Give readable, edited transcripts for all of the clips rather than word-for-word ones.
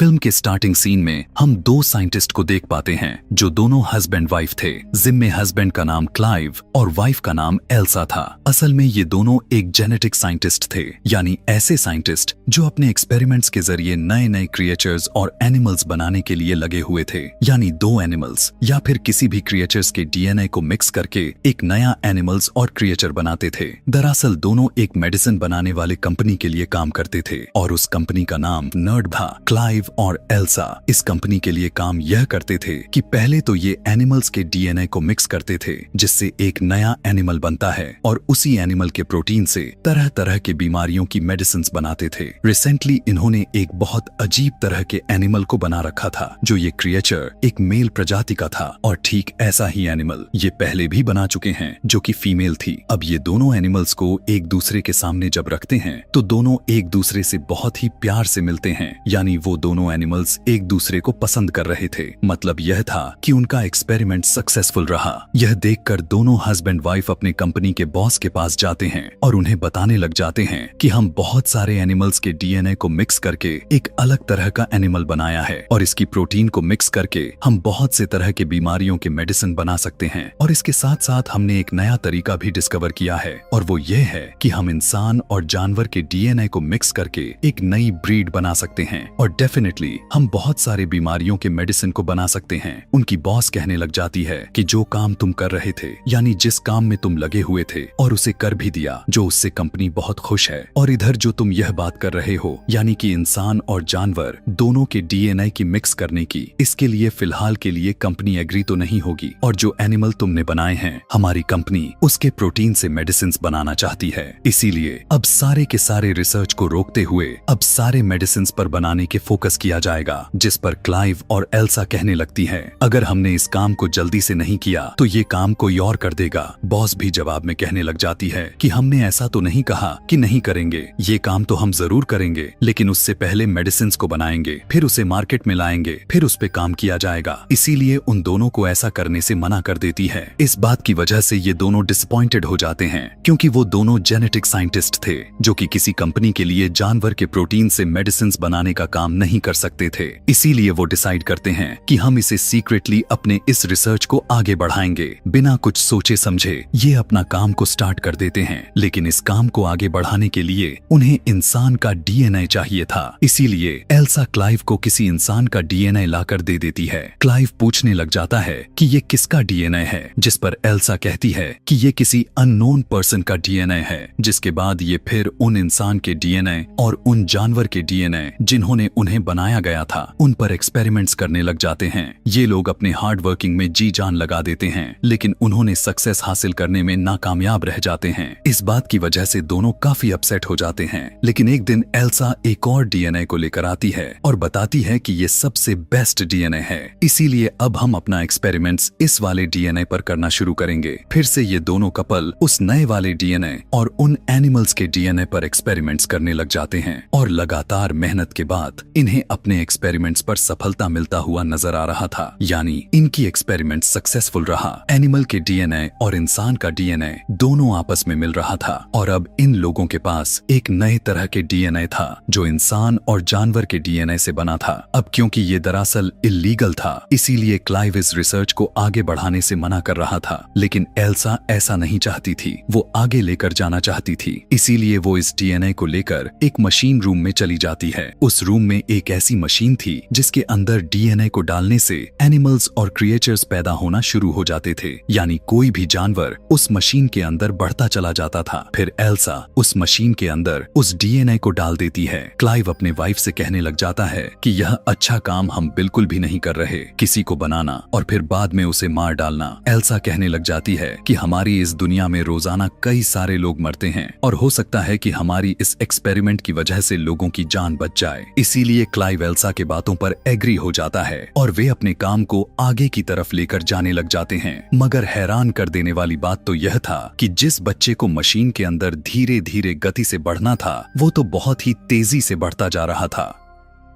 Film के starting scene में हम दो साइंटिस्ट को देख पाते हैं जो दोनों हस्बैंड वाइफ थे, जिनमें हस्बैंड का नाम क्लाइव और वाइफ का नाम एल्सा था। असल में ये दोनों एक जेनेटिक साइंटिस्ट थे, यानी ऐसे साइंटिस्ट जो अपने एक्सपेरिमेंट्स के जरिए नए नए क्रिएचर्स और एनिमल्स बनाने के लिए लगे हुए थे। यानी दो एनिमल्स या फिर किसी भी क्रिएचर्स के डीएनए को मिक्स करके एक नया एनिमल्स और क्रिएचर बनाते थे। दरअसल दोनों एक मेडिसिन बनाने वाले कंपनी के लिए काम करते थे और उस कंपनी का नाम नर्ड था। क्लाइव और एल्सा इस कंपनी के लिए काम यह करते थे कि पहले तो ये एनिमल्स के डीएनए को मिक्स करते थे, जिससे एक नया एनिमल बनता है और उसी एनिमल के प्रोटीन से तरह तरह के बीमारियों की मेडिसिन बनाते थे। रिसेंटली इन्होंने एक बहुत अजीब तरह के एनिमल को बना रखा था, जो ये क्रिएचर एक मेल प्रजाति का था और ठीक ऐसा ही एनिमल ये पहले भी बना चुके हैं, जो कि फीमेल थी। अब ये दोनों एनिमल्स को एक दूसरे के सामने जब रखते हैं तो दोनों एक दूसरे से बहुत ही प्यार से मिलते हैं, यानी वो दोनों एनिमल्स एक दूसरे को पसंद कर रहे थे। मतलब यह था कि उनका एक्सपेरिमेंट सक्सेसफुल रहा। यह देखकर दोनों हस्बैंड वाइफ अपने कंपनी के बॉस के पास जाते हैं और उन्हें बताने लग जाते हैं कि हम बहुत सारे एनिमल्स के डीएनए को मिक्स करके एक अलग तरह का एनिमल बनाया है और इसकी प्रोटीन को मिक्स करके हम बहुत से तरह के बीमारियों के मेडिसिन बना सकते हैं। और इसके साथ साथ हमने एक नया तरीका भी डिस्कवर किया है और वो ये है कि हम इंसान और जानवर के डीएनए को मिक्स करके एक नई ब्रीड बना सकते हैं और डेफिनेटली हम बहुत सारे बीमारियों के मेडिसिन को बना सकते हैं। उनकी बॉस कहने लग जाती है कि जो काम तुम कर रहे थे, यानी जिस काम में तुम लगे हुए थे और उसे कर भी दिया, जो उससे कंपनी बहुत खुश है। और इधर जो तुम यह बात कर रहे हो, यानी कि इंसान और जानवर दोनों के डीएनए की मिक्स करने की, इसके लिए फिलहाल के लिए कंपनी एग्री तो नहीं होगी। और जो एनिमल तुमने बनाए हैं, हमारी कंपनी उसके प्रोटीन से मेडिसिन बनाना चाहती है। इसीलिए अब सारे के सारे रिसर्च को रोकते हुए अब सारे मेडिसिन पर बनाने के फोकस किया जाएगा। जिस पर क्लाइव और एल्सा कहने लगती है, अगर हमने इस काम को जल्दी से नहीं किया तो ये काम कोई और कर देगा। बॉस भी जवाब में कहने लग जाती है कि हमने ऐसा तो नहीं कहा कि नहीं करेंगे, ये काम तो हम जरूर करेंगे, लेकिन उससे पहले मेडिसिन को बनाएंगे, फिर उसे मार्केट में लाएंगे, फिर उस पे काम किया जाएगा। इसीलिए उन दोनों को ऐसा करने से मना कर देती है। इस बात की वजह से ये दोनों डिसअपॉइंटेड हो जाते हैं, क्योंकि वो दोनों जेनेटिक साइंटिस्ट थे जो कि किसी कंपनी के लिए जानवर के प्रोटीन से मेडिसिन बनाने का काम नहीं कर सकते थे। इसीलिए वो डिसाइड करते हैं कि हम इसे सीक्रेटली अपने इस रिसर्च को आगे बढ़ाएंगे। बिना कुछ सोचे समझे ये अपना काम को स्टार्ट कर देते हैं, लेकिन इस काम को आगे बढ़ाने के लिए उन्हें इंसान का डीएनए चाहिए था। इसीलिए एल्सा क्लाइव को किसी इंसान का डीएनए लाकर दे देती है। क्लाइव पूछने लग जाता है कि ये किसका डीएनए है, जिस पर एल्सा कहती है कि ये किसी अननोन पर्सन का डीएनए है। जिसके बाद ये फिर उन इंसान के डीएनए और उन जानवर के डीएनए जिन्होंने उन्हें बनाया गया था, उन पर एक्सपेरिमेंट्स करने लग जाते हैं। ये लोग अपने हार्ड वर्किंग में जी जान लगा देते हैं, लेकिन उन्होंने सक्सेस हासिल करने में नाकामयाब रह जाते हैं। इस बात की वजह से दोनों काफी अपसेट हो जाते हैं। लेकिन एक दिन एल्सा एक और डीएनए को लेकर आती है और बताती है कि ये सबसे बेस्ट डीएनए है, इसीलिए अब हम अपना एक्सपेरिमेंट्स इस वाले डीएनए पर करना शुरू करेंगे। फिर से ये दोनों कपल उस नए वाले डीएनए और उन एनिमल्स के डीएनए पर एक्सपेरिमेंट्स करने लग जाते हैं और लगातार मेहनत के बाद इन्हें अपने एक्सपेरिमेंट्स पर सफलता मिलता हुआ नजर आ रहा था। यानी इनकी एक्सपेरिमेंट सक्सेसफुल रहा। एनिमल के डीएनए और इंसान का डीएनए दोनों आपस में मिल रहा था और अब इन लोगों के पास एक नए तरह के डीएनए था जो इंसान और जानवर के डीएनए से बना था। अब क्योंकि ये दरअसल इल्लीगल था, इसीलिए क्लाइव इस रिसर्च को आगे बढ़ाने से मना कर रहा था। लेकिन एल्सा ऐसा नहीं चाहती थी, वो आगे लेकर जाना चाहती थी। इसीलिए वो इस डीएनए को लेकर एक मशीन रूम में चली जाती है। उस रूम में एक ऐसी मशीन थी जिसके अंदर डीएनए को डालने से एनिमल्स और क्रिएचर्स पैदा होना शुरू हो जाते थे, यानी कोई भी जानवर उस मशीन के अंदर बढ़ता चला जाता था। फिर एल्सा उस मशीन के अंदर उस डीएनए को डाल देती है। क्लाइव अपने वाइफ से कहने लग जाता है कि यह अच्छा काम हम बिल्कुल भी नहीं कर रहे, किसी को बनाना और फिर बाद में उसे मार डालना। एल्सा कहने लग जाती है कि हमारी इस दुनिया में रोजाना कई सारे लोग मरते हैं और हो सकता है कि हमारी इस एक्सपेरिमेंट की वजह से लोगों की जान बच जाए। इसीलिए क्लाइव एल्सा के बातों पर एग्री हो जाता है और वे अपने काम को आगे की तरफ लेकर जाने लग जाते हैं। मगर हैरान कर देने वाली बात तो यह था कि जिस बच्चे को मशीन के अंदर धीरे धीरे गति से बढ़ना था, वो तो बहुत ही तेजी से बढ़ता जा रहा था।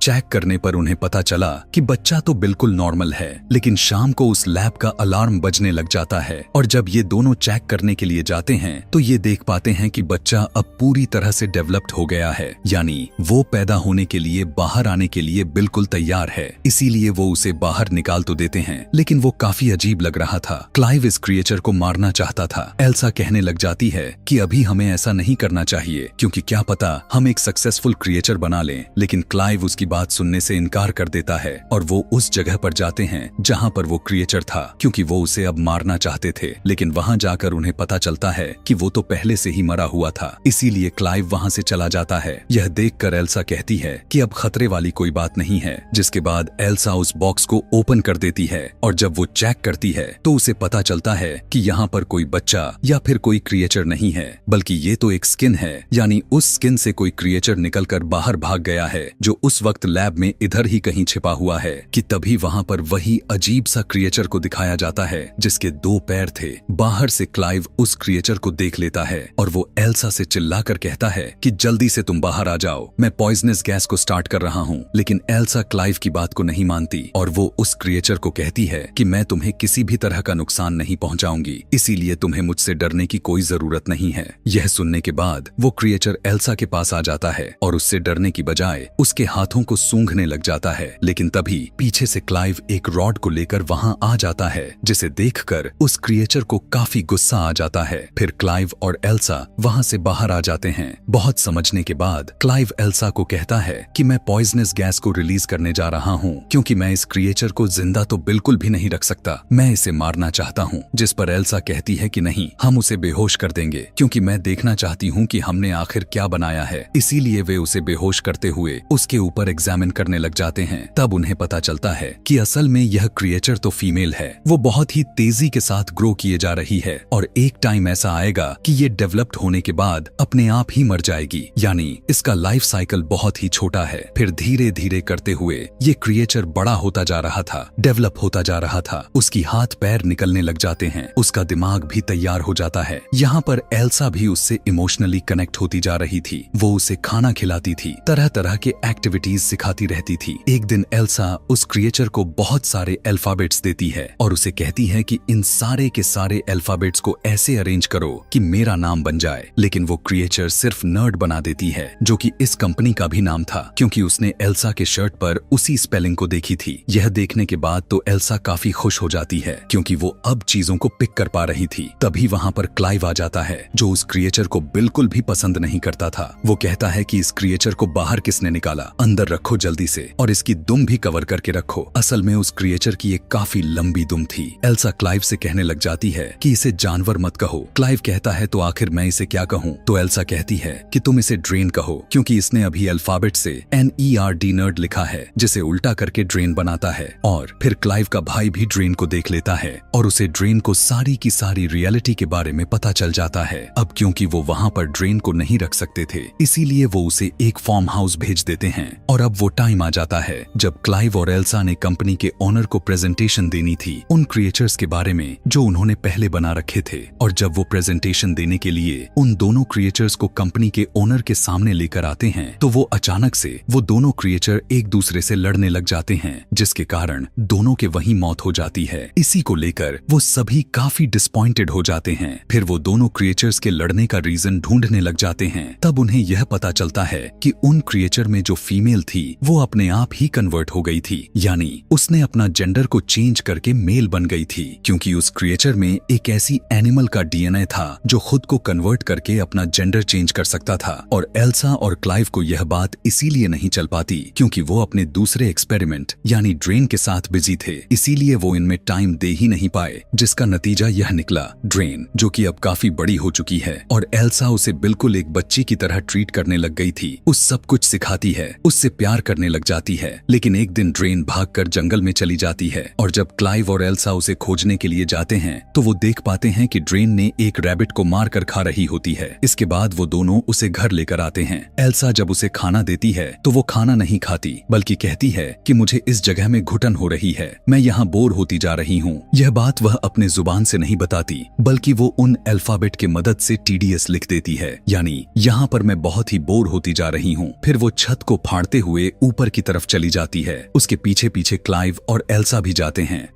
चेक करने पर उन्हें पता चला कि बच्चा तो बिल्कुल नॉर्मल है, लेकिन शाम को उस लैब का अलार्म बजने लग जाता है और जब ये दोनों चेक करने के लिए जाते हैं तो ये देख पाते हैं कि बच्चा अब पूरी तरह से डेवलप्ड हो गया है, यानी वो पैदा होने के लिए, बाहर आने के लिए बिल्कुल तैयार है। इसीलिए वो उसे बाहर निकाल तो देते हैं, लेकिन वो काफी अजीब लग रहा था। क्लाइव इस क्रिएचर को मारना चाहता था। एल्सा कहने लग जाती है कि अभी हमें ऐसा नहीं करना चाहिए, क्योंकि क्या पता हम एक सक्सेसफुल क्रिएचर बना लें। लेकिन क्लाइव उसकी बात सुनने से इनकार कर देता है और वो उस जगह पर जाते हैं जहाँ पर वो क्रिएचर था, क्योंकि वो उसे अब मारना चाहते थे। लेकिन वहाँ जाकर उन्हें पता चलता है कि वो तो पहले से ही मरा हुआ था, इसीलिए क्लाइव वहाँ से चला जाता है। यह देखकर एल्सा कहती है कि अब खतरे वाली कोई बात नहीं है, जिसके बाद एल्सा उस बॉक्स को ओपन कर देती है और जब वो चेक करती है तो उसे पता चलता है कि यहाँ पर कोई बच्चा या फिर कोई क्रिएचर नहीं है, बल्कि ये तो एक स्किन है, यानी उस स्किन से कोई क्रिएचर निकलकर बाहर भाग गया है जो उस वक्त लैब में इधर ही कहीं छिपा हुआ है। कि तभी वहाँ पर वही अजीब सा क्रिएचर को दिखाया जाता है जिसके 2 पैर थे। बाहर से क्लाइव उस क्रिएचर को देख लेता है और वो एल्सा से चिल्लाकर कहता है कि जल्दी से तुम बाहर आ जाओ, मैं पॉइजनस गैस को स्टार्ट कर रहा हूँ। लेकिन एल्सा क्लाइव की बात को नहीं मानती और वो उस क्रिएचर को कहती है कि मैं तुम्हें किसी भी तरह का नुकसान नहीं पहुंचाऊंगी, इसीलिए तुम्हें मुझसे डरने की कोई जरूरत नहीं है। यह सुनने के बाद वो क्रिएचर एल्सा के पास आ जाता है और उससे डरने की बजाय उसके हाथों को सूंघने लग जाता है। लेकिन तभी पीछे से क्लाइव एक रॉड को लेकर वहां आ जाता है, जिसे देखकर उस क्रिएचर को काफी गुस्सा आ जाता है। फिर क्लाइव और एल्सा वहां से बाहर आ जाते हैं। बहुत समझने के बाद क्लाइव एल्सा को कहता है कि मैं पॉइजनस गैस को रिलीज करने जा रहा हूँ, क्योंकि मैं इस क्रिएचर को जिंदा तो बिल्कुल भी नहीं रख सकता, मैं इसे मारना चाहता हूँ। जिस पर एल्सा कहती है कि नहीं, हम उसे बेहोश कर देंगे, क्योंकि मैं देखना चाहती हूँ कि हमने आखिर क्या बनाया है। इसीलिए वे उसे बेहोश करते हुए उसके ऊपर एग्जामिन करने लग जाते हैं। तब उन्हें पता चलता है कि असल में यह क्रिएचर तो फीमेल है, वो बहुत ही तेजी के साथ ग्रो किए जा रही है और एक टाइम ऐसा आएगा कि ये डेवलप्ड होने के बाद अपने आप ही मर जाएगी, यानी इसका लाइफ साइकिल बहुत ही छोटा है। फिर धीरे धीरे करते हुए ये क्रिएचर बड़ा होता जा रहा था, डेवलप होता जा रहा था। उसकी हाथ पैर निकलने लग जाते हैं, उसका दिमाग भी तैयार हो जाता है। यहाँ पर एल्सा भी उससे इमोशनली कनेक्ट होती जा रही थी। वो उसे खाना खिलाती थी, तरह तरह के एक्टिविटीज सिखाती रहती थी। एक दिन एल्सा उस क्रिएचर को बहुत सारे अल्फाबेट्स देती है और उसे कहती है कि इन सारे के सारे अल्फाबेट्स को ऐसे अरेंज करो कि मेरा नाम बन जाए। लेकिन वो क्रिएचर सिर्फ नर्ड बना देती है, जो कि इस कंपनी का भी नाम था, क्योंकि उसने एल्सा के शर्ट पर उसी स्पेलिंग को देखी थी। यह देखने के बाद तो एल्सा काफी खुश हो जाती है, क्योंकि वो अब चीजों को पिक कर पा रही थी। तभी वहाँ पर क्लाइव आ जाता है, जो उस क्रिएचर को बिल्कुल भी पसंद नहीं करता था। वो कहता है कि इस क्रिएचर को बाहर किसने निकाला, अंदर रखो जल्दी से, और इसकी दुम भी कवर करके रखो। असल में उस क्रिएचर की एक काफी लंबी दुम थी। एल्सा क्लाइव से कहने लग जाती है कि इसे जानवर मत कहो। क्लाइव कहता है तो आखिर मैं इसे क्या कहूँ? तो एल्सा कहती है कि तुम इसे ड्रेन कहो, क्योंकि इसने अभी अल्फाबेट से NERD नर्ड लिखा है, जिसे उल्टा करके ड्रेन बनाता है। और फिर क्लाइव का भाई भी ड्रेन को देख लेता है और उसे ड्रेन को सारी की सारी रियलिटी के बारे में पता चल जाता है। अब क्योंकि वो वहाँ पर ड्रेन को नहीं रख सकते थे, इसीलिए वो उसे एक फार्म हाउस भेज देते हैं। और अब वो टाइम आ जाता है जब क्लाइव और एल्सा ने कंपनी के ओनर को प्रेजेंटेशन देनी थी उन क्रिएचर्स के बारे में जो उन्होंने पहले बना रखे थे। और जब वो प्रेजेंटेशन देने के लिए उन दोनों क्रिएचर्स को कंपनी के ओनर के सामने लेकर आते हैं, तो वो अचानक से वो दोनों क्रिएचर एक दूसरे से लड़ने लग जाते हैं, जिसके कारण दोनों के वहीं मौत हो जाती है। इसी को लेकर वो सभी काफी डिसपॉइंटेड हो जाते हैं। फिर वो दोनों क्रिएचर्स के लड़ने का रीजन ढूंढने लग जाते हैं। तब उन्हें यह पता चलता है कि उन क्रिएचर में जो फीमेल थी वो अपने आप ही कन्वर्ट हो गई थी, यानी उसने अपना जेंडर को चेंज करके मेल बन गई थी, क्योंकि उस क्रिएचर में एक ऐसी एनिमल का DNA था जो खुद को कन्वर्ट करके अपना जेंडर चेंज कर सकता था। और एल्सा और क्लाइव को यह बात इसीलिए नहीं चल पाती क्योंकि वो अपने दूसरे एक्सपेरिमेंट यानी ड्रेन के साथ बिजी थे, इसीलिए वो इनमें टाइम दे ही नहीं पाए, जिसका नतीजा यह निकला। ड्रेन, जो कि अब काफी बड़ी हो चुकी है और एल्सा उसे बिल्कुल एक बच्ची की तरह ट्रीट करने लग गई थी, उस सब कुछ सिखाती है, उससे प्यार करने लग जाती है। लेकिन एक दिन ड्रेन भागकर जंगल में चली जाती है और जब क्लाइव और एल्सा उसे खोजने के लिए जाते हैं तो वो देख पाते हैं कि ड्रेन ने एक रैबिट को मार कर खा रही होती है। इसके बाद वो दोनों उसे घर लेकर आते हैं। एल्सा जब उसे खाना देती है तो वो खाना नहीं खाती, बल्कि कहती है कि मुझे इस जगह में घुटन हो रही है, मैं यहाँ बोर होती जा रही हूँ। यह बात वह अपने जुबान से नहीं बताती, बल्कि वो उन अल्फाबेट के मदद से TDS लिख देती है, यानी यहाँ पर मैं बहुत ही बोर होती जा रही हूँ। फिर वो छत को फाड़ते हुए हुए ऊपर की तरफ चली जाती है। उसके पीछे पीछे क्लाइव और एल्सा भी जाते हैं।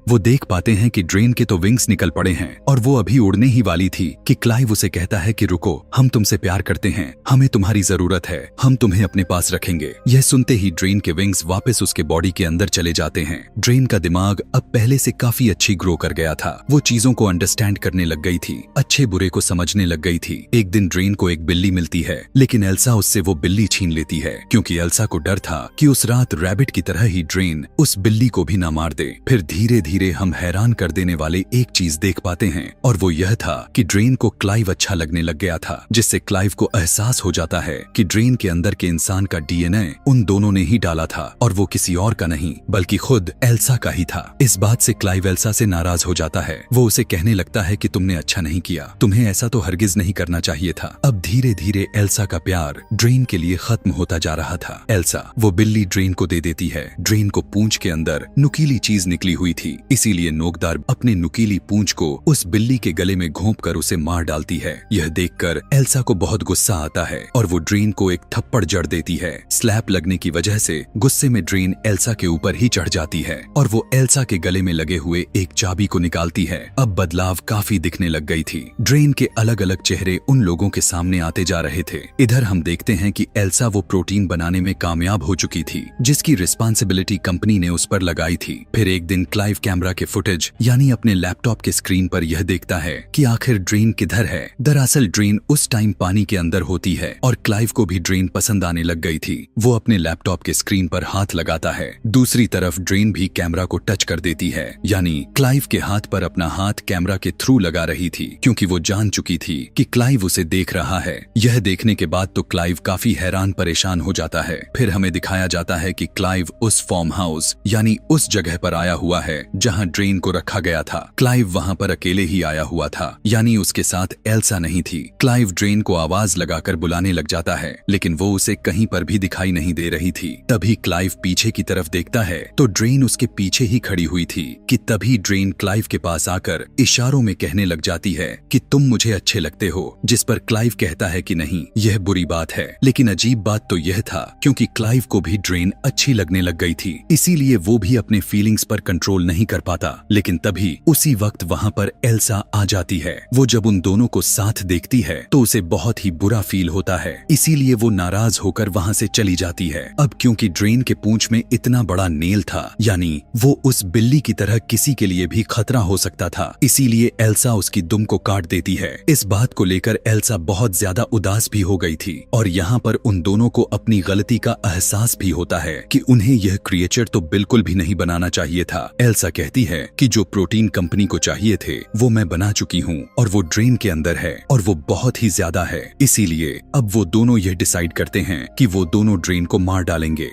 वो देख पाते हैं कि ड्रेन के तो विंग्स निकल पड़े हैं और वो अभी उड़ने ही वाली थी कि क्लाइव उसे कहता है कि रुको, हम तुमसे प्यार करते हैं, हमें तुम्हारी जरूरत है, हम तुम्हें अपने पास रखेंगे। यह सुनते ही ड्रेन के विंग्स वापस उसके बॉडी के अंदर चले जाते हैं। ड्रेन का दिमाग अब पहले से काफी अच्छी ग्रो कर गया था। वो चीजों को अंडरस्टैंड करने लग गई थी, अच्छे बुरे को समझने लग गई थी। एक दिन ड्रेन को एक बिल्ली मिलती है, लेकिन एल्सा उससे वो बिल्ली छीन लेती है, क्योंकि एल्सा को डर था कि उस रात रैबिट की तरह ही ड्रेन उस बिल्ली को भी न मार दे। फिर धीरे धीरे हम हैरान कर देने वाले एक चीज देख पाते हैं, और वो यह था कि ड्रेन को क्लाइव अच्छा लगने लग गया था, जिससे क्लाइव को एहसास हो जाता है कि ड्रेन के अंदर के इंसान का डीएनए उन दोनों ने ही डाला था, और वो किसी और का नहीं बल्कि खुद एल्सा का ही था। इस बात से क्लाइव एल्सा से नाराज हो जाता है। वो उसे कहने लगता है कि तुमने अच्छा नहीं किया, तुम्हें ऐसा तो हरगिज नहीं करना चाहिए था। अब धीरे धीरे एल्सा का प्यार ड्रेन के लिए खत्म होता जा रहा था। एल्सा वो बिल्ली ड्रेन को दे देती है। ड्रेन को पूंछ के अंदर नुकीली चीज निकली हुई थी, इसीलिए नोकदार अपने नुकीली पूंछ को उस बिल्ली के गले में घोंपकर उसे मार डालती है। यह देखकर एल्सा को बहुत गुस्सा आता है और वो ड्रेन को एक थप्पड़ जड़ देती है। स्लैप लगने की वजह से गुस्से में ड्रेन एल्सा के ऊपर ही चढ़ जाती है और वो एल्सा के गले में लगे हुए एक चाबी को निकालती है। अब बदलाव काफी दिखने लग गई थी। ड्रेन के अलग अलग चेहरे उन लोगों के सामने आते जा रहे थे। इधर हम देखते हैं कि एल्सा वो प्रोटीन बनाने में कामयाब हो चुकी थी, जिसकी रिस्पांसिबिलिटी कंपनी ने उस पर लगाई थी। फिर एक दिन क्लाइव कैमरा के फुटेज यानी अपने लैपटॉप के स्क्रीन पर यह देखता है कि आखिर ड्रेन किधर है। दरअसल ड्रेन उस टाइम पानी के अंदर होती है और क्लाइव को भी ड्रेन पसंद आने लग गई थी। वो अपने लैपटॉप के स्क्रीन पर हाथ लगाता है। दूसरी तरफ ड्रेन भी कैमरा को टच कर देती है, यानी क्लाइव के हाथ पर अपना हाथ कैमरा के थ्रू लगा रही थी, क्योंकि वो जान चुकी थी कि क्लाइव उसे देख रहा है। यह देखने के बाद तो क्लाइव काफी हैरान परेशान हो जाता है। फिर हमें दिखाया जाता है कि क्लाइव उस फार्म हाउस यानी उस जगह पर आया हुआ है जहां ड्रेन को रखा गया था। क्लाइव वहां पर अकेले ही आया हुआ था, यानी उसके साथ एल्सा नहीं थी। क्लाइव ड्रेन को आवाज लगाकर बुलाने लग जाता है, लेकिन वो उसे कहीं पर भी दिखाई नहीं दे रही थी। तभी क्लाइव पीछे की तरफ देखता है तो ड्रेन उसके पीछे ही खड़ी हुई थी कि तभी ड्रेन क्लाइव के पास आकर इशारों में कहने लग जाती है कि तुम मुझे अच्छे लगते हो, जिस पर क्लाइव कहता है कि नहीं, यह बुरी बात है। लेकिन अजीब बात तो यह था क्योंकि क्लाइव को भी ड्रेन अच्छी लगने लग गई थी, इसीलिए वो भी अपने फीलिंग्स पर कंट्रोल नहीं कर पाता। लेकिन तभी उसी वक्त वहां पर एल्सा आ जाती है। वो जब उन दोनों को साथ देखती है तो उसे बहुत ही बुरा फील होता है, इसीलिए वो नाराज होकर वहां से चली जाती है। अब क्योंकि ड्रेन के पूंछ में इतना बड़ा नेल था, यानी वो उस बिल्ली की तरह किसी के लिए भी खतरा हो सकता था, इसीलिए एल्सा उसकी दुम को काट देती है। इस बात को लेकर एल्सा बहुत ज्यादा उदास भी हो गई थी और यहाँ पर उन दोनों को अपनी गलती का एहसास भी होता है कि उन्हें यह क्रिएचर तो बिल्कुल भी नहीं बनाना चाहिए था। एल्सा कहती है कि जो प्रोटीन कंपनी को चाहिए थे वो मैं बना चुकी हूँ और वो ड्रेन के अंदर है और वो बहुत ही ज्यादा है, इसीलिए अब वो दोनों यह डिसाइड करते हैं कि वो दोनों ड्रेन को मार डालेंगे।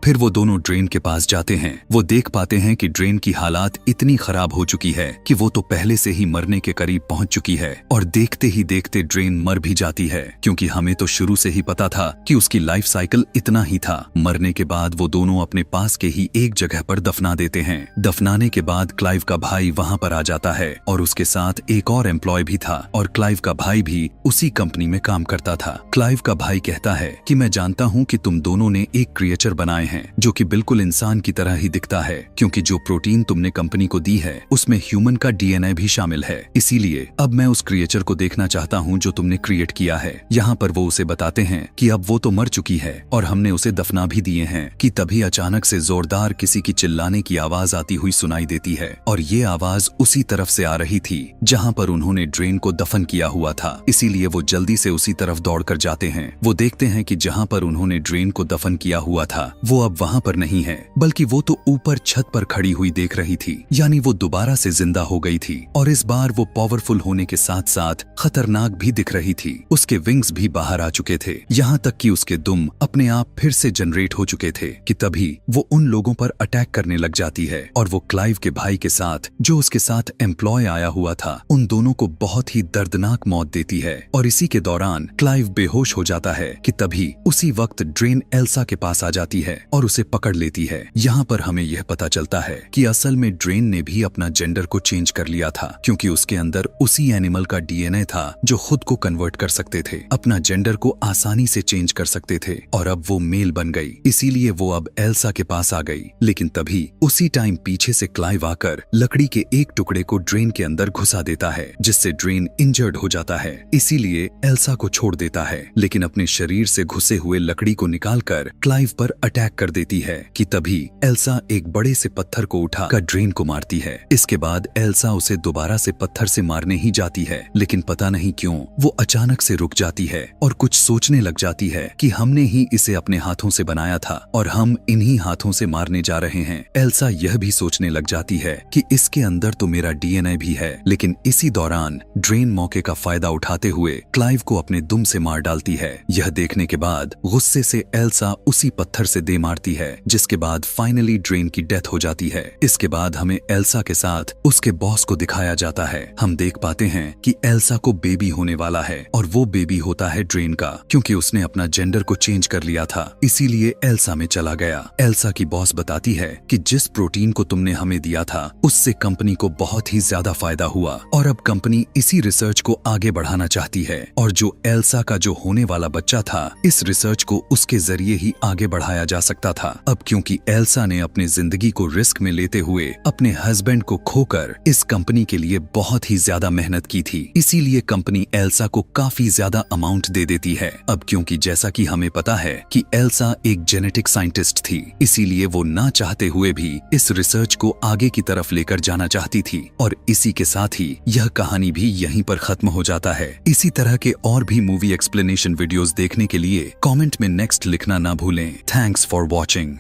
फिर वो दोनों ड्रेन के पास जाते हैं। वो देख पाते हैं कि ड्रेन की हालात इतनी खराब हो चुकी है कि वो तो पहले से ही मरने के करीब पहुंच चुकी है और देखते ही देखते ड्रेन मर भी जाती है, क्योंकि हमें तो शुरू से ही पता था कि उसकी लाइफ साइकिल इतना ही था। मरने के बाद वो दोनों अपने पास के ही एक जगह पर दफना देते हैं। दफनाने के बाद क्लाइव का भाई वहां पर आ जाता है और उसके साथ एक और एम्प्लॉय भी था और क्लाइव का भाई भी उसी कंपनी में काम करता था। क्लाइव का भाई कहता है कि मैं जानता हूँ कि तुम दोनों ने एक क्रिएचर बनाए हैं जो कि बिल्कुल इंसान की तरह ही दिखता है, क्योंकि जो प्रोटीन तुमने कंपनी को दी है उसमें ह्यूमन का डीएनए भी शामिल है। इसीलिए अब मैं उस क्रिएचर को देखना चाहता हूँ जो तुमने क्रिएट किया है। यहाँ पर वो उसे बताते हैं कि अब वो तो मर चुकी है और हमने उसे दफना भी दिए हैं कि तभी अचानक से जोरदार किसी की चिल्लाने की आवाज आती हुई सुनाई देती है और ये आवाज उसी तरफ से आ रही थी जहाँ पर उन्होंने ड्रेन को दफन किया हुआ था। इसीलिए वो जल्दी से उसी तरफ दौड़कर जाते हैं। वो देखते हैं कि जहाँ पर उन्होंने ड्रेन को दफन किया हुआ था वो अब वहाँ पर नहीं है, बल्कि वो तो ऊपर छत पर खड़ी हुई देख रही थी, यानी वो दोबारा से जिंदा हो गई थी और इस बार वो पावरफुल होने के साथ साथ खतरनाक भी दिख रही थी। उसके विंग्स भी बाहर आ चुके थे, यहाँ तक कि उसके दुम अपने आप फिर से जनरेट हो चुके थे कि तभी वो उन लोगों पर अटैक करने लग जाती है और वो क्लाइव के भाई के साथ जो उसके साथ एम्प्लॉय आया हुआ था उन दोनों को बहुत ही दर्दनाक मौत देती है और इसी के दौरान क्लाइव बेहोश हो जाता है कि तभी उसी वक्त ड्रेन एल्सा के पास आ जाती है। और उसे पकड़ लेती है। यहाँ पर हमें यह पता चलता है कि असल में ड्रेन ने भी अपना जेंडर को चेंज कर लिया था, क्योंकि उसके अंदर उसी एनिमल का डीएनए था जो खुद को कन्वर्ट कर सकते थे, अपना जेंडर को आसानी से चेंज कर सकते थे, और अब वो मेल बन गई। इसीलिए वो अब एल्सा के पास आ गई। लेकिन तभी उसी टाइम पीछे से क्लाइव आकर लकड़ी के एक टुकड़े को ड्रेन के अंदर घुसा देता है, जिससे ड्रेन इंजर्ड हो जाता है। इसीलिए एल्सा को छोड़ देता है, लेकिन अपने शरीर से घुसे हुए लकड़ी को निकालकर क्लाइव पर अटैक कर देती है कि तभी एल्सा एक बड़े से पत्थर को उठाकर ड्रेन को मारती है। इसके बाद एल्सा उसे दोबारा से पत्थर से मारने ही जाती है, लेकिन पता नहीं क्यों वो अचानक से रुक जाती है और कुछ सोचने लग जाती है कि हमने ही इसे अपने हाथों से बनाया था और हम इन्हीं हाथों से मारने जा रहे हैं। एल्सा यह भी सोचने लग जाती है कि इसके अंदर तो मेरा डीएनए भी है। लेकिन इसी दौरान ड्रेन मौके का फायदा उठाते हुए क्लाइव को अपने दुम से मार डालती है। यह देखने के बाद गुस्से से एल्सा उसी पत्थर से दे मारती है, जिसके बाद फाइनली ड्रेन की डेथ हो जाती है। इसके बाद हमें एल्सा के साथ उसके बॉस को दिखाया जाता है। हम देख पाते हैं कि एल्सा को बेबी होने वाला है, और वो बेबी होता है ड्रेन का, क्योंकि उसने अपना जेंडर को चेंज कर लिया था, इसीलिए एल्सा में चला गया। एल्सा की बॉस बताती है कि जिस प्रोटीन को तुमने हमें दिया था उससे कंपनी को बहुत ही ज्यादा फायदा हुआ, और अब कंपनी इसी रिसर्च को आगे बढ़ाना चाहती है, और जो एल्सा का जो होने वाला बच्चा था, इस रिसर्च को उसके जरिए ही आगे बढ़ाया जा सकता था। अब क्योंकि एल्सा ने अपनी जिंदगी को रिस्क में लेते हुए अपने हस्बैंड को खोकर इस कंपनी के लिए बहुत ही ज्यादा मेहनत की थी, इसीलिए कंपनी एल्सा को काफी ज्यादा अमाउंट दे देती है। अब क्योंकि जैसा कि हमें पता है कि एल्सा एक जेनेटिक साइंटिस्ट थी, इसीलिए वो ना चाहते हुए भी इस रिसर्च को आगे की तरफ लेकर जाना चाहती थी, और इसी के साथ ही यह कहानी भी यहीं पर खत्म हो जाता है। इसी तरह के और भी मूवी एक्सप्लेनेशन वीडियोस देखने के लिए कमेंट में नेक्स्ट लिखना ना भूलें। Thanks for watching.